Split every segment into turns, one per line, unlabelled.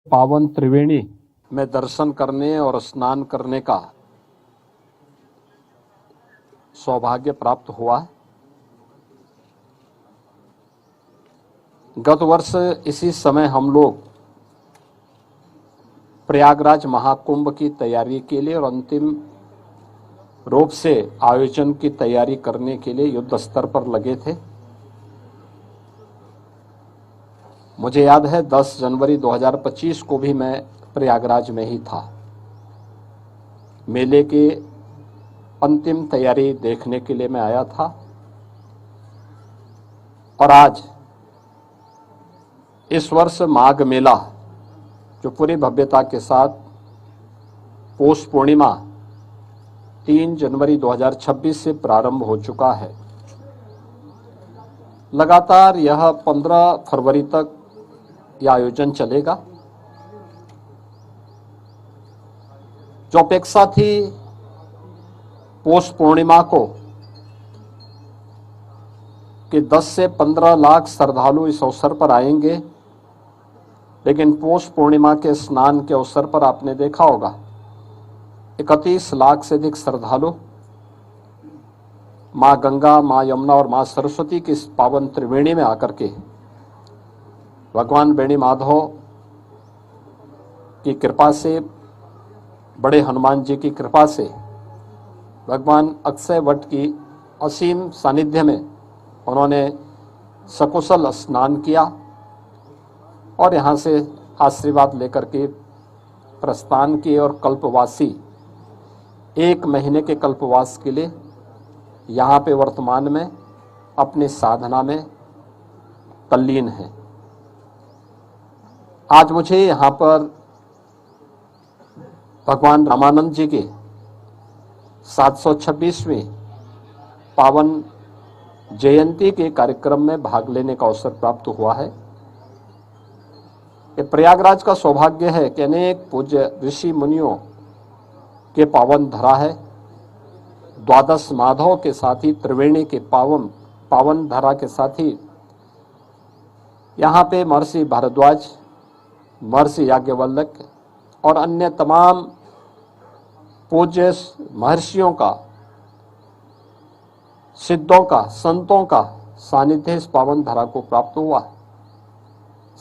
पावन त्रिवेणी में दर्शन करने और स्नान करने का सौभाग्य प्राप्त हुआ। गत वर्ष इसी समय हम लोग प्रयागराज महाकुंभ की तैयारी के लिए और अंतिम रूप से आयोजन की तैयारी करने के लिए युद्ध स्तर पर लगे थे। मुझे याद है 10 जनवरी 2025 को भी मैं प्रयागराज में ही था। मेले की अंतिम तैयारी देखने के लिए मैं आया था और आज इस वर्ष माघ मेला जो पूरी भव्यता के साथ पौष पूर्णिमा 3 जनवरी 2026 से प्रारंभ हो चुका है। लगातार यह 15 फरवरी तक यह आयोजन चलेगा। जो अपेक्षा थी पौष पूर्णिमा को कि 10 से 15 लाख श्रद्धालु इस अवसर पर आएंगे, लेकिन पौष पूर्णिमा के स्नान के अवसर पर आपने देखा होगा 31 लाख से अधिक श्रद्धालु मां गंगा, मां यमुना और मां सरस्वती की इस पावन त्रिवेणी में आकर के भगवान बेणी माधव की कृपा से, बड़े हनुमान जी की कृपा से, भगवान अक्षय वट की असीम सानिध्य में उन्होंने सकुशल स्नान किया और यहाँ से आशीर्वाद लेकर के प्रस्थान किए और कल्पवासी 1 महीने के कल्पवास के लिए यहाँ पे वर्तमान में अपनी साधना में तल्लीन है। आज मुझे यहाँ पर भगवान रामानंद जी के 726वें पावन जयंती के कार्यक्रम में भाग लेने का अवसर प्राप्त हुआ है। ये प्रयागराज का सौभाग्य है कि अनेक पूज्य ऋषि मुनियों के पावन धरा है। द्वादश माधव के साथ ही त्रिवेणी के पावन धरा के साथ ही यहाँ पे महर्षि भारद्वाज, महर्षि याज्ञवल्क्य और अन्य तमाम पूज्य महर्षियों का, सिद्धों का, संतों का सानिध्य इस पावन धरा को प्राप्त हुआ।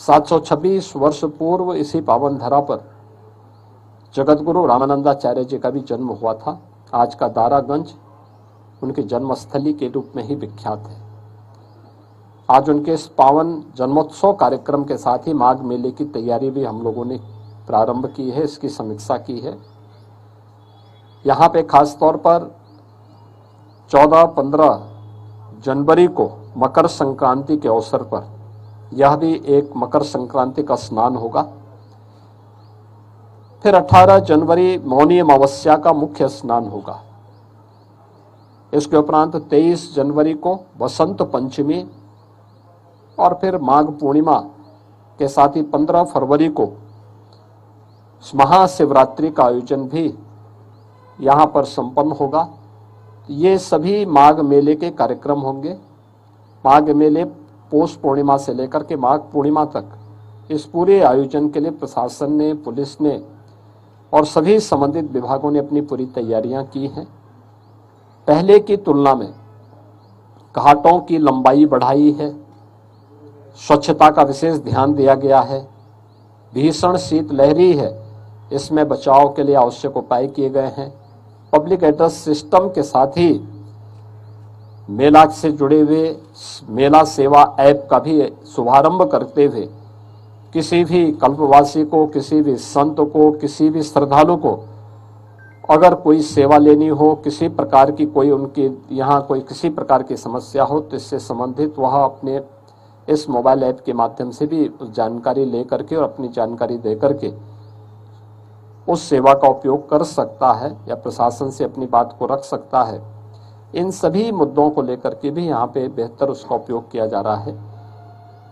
726 वर्ष पूर्व इसी पावन धरा पर जगतगुरु रामानंदाचार्य जी का भी जन्म हुआ था। आज का दारागंज उनकी जन्मस्थली के रूप में ही विख्यात है। आज उनके इस पावन जन्मोत्सव कार्यक्रम के साथ ही माघ मेले की तैयारी भी हम लोगों ने प्रारंभ की है, इसकी समीक्षा की है। यहाँ पे खास तौर पर 14-15 जनवरी को मकर संक्रांति के अवसर पर यह भी एक मकर संक्रांति का स्नान होगा। फिर 18 जनवरी मौनी अमावस्या का मुख्य स्नान होगा। इसके उपरांत 23 जनवरी को बसंत पंचमी और फिर माघ पूर्णिमा के साथ ही 15 फरवरी को महाशिवरात्रि का आयोजन भी यहाँ पर संपन्न होगा। ये सभी माघ मेले के कार्यक्रम होंगे। माघ मेले पौष पूर्णिमा से लेकर के माघ पूर्णिमा तक इस पूरे आयोजन के लिए प्रशासन ने, पुलिस ने और सभी संबंधित विभागों ने अपनी पूरी तैयारियां की हैं। पहले की तुलना में घाटों की लंबाई बढ़ाई है, स्वच्छता का विशेष ध्यान दिया गया है। भीषण शीतलहरी है, इसमें बचाव के लिए आवश्यक उपाय किए गए हैं। पब्लिक एड्रेस सिस्टम के साथ ही मेला से जुड़े हुए मेला सेवा ऐप का भी शुभारंभ करते हुए किसी भी कल्पवासी को, किसी भी संत को, किसी भी श्रद्धालु को अगर कोई सेवा लेनी हो, किसी प्रकार की कोई उनके यहाँ कोई किसी प्रकार की समस्या हो, तो इससे संबंधित वह अपने इस मोबाइल ऐप के माध्यम से भी जानकारी ले करके और अपनी जानकारी दे करके उस सेवा का उपयोग कर सकता है या प्रशासन से अपनी बात को रख सकता है। इन सभी मुद्दों को लेकर के भी यहाँ पे बेहतर उसका उपयोग किया जा रहा है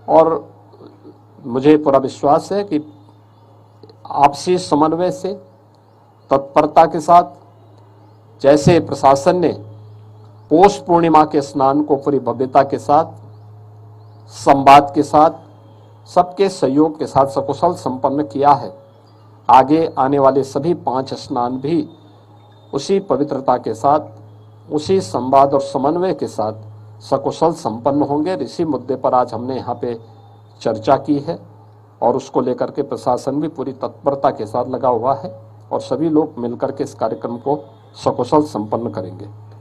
और मुझे पूरा विश्वास है कि आपसी समन्वय से, तत्परता के साथ, जैसे प्रशासन ने पौष पूर्णिमा के स्नान को पूरी भव्यता के साथ, संवाद के साथ, सबके सहयोग के साथ सकुशल संपन्न किया है। आगे आने वाले सभी 5 स्नान भी उसी पवित्रता के साथ, उसी संवाद और समन्वय के साथ सकुशल संपन्न होंगे। इसी मुद्दे पर आज हमने यहाँ पे चर्चा की है और उसको लेकर के प्रशासन भी पूरी तत्परता के साथ लगा हुआ है और सभी लोग मिलकर के इस कार्यक्रम को सकुशल संपन्न करेंगे।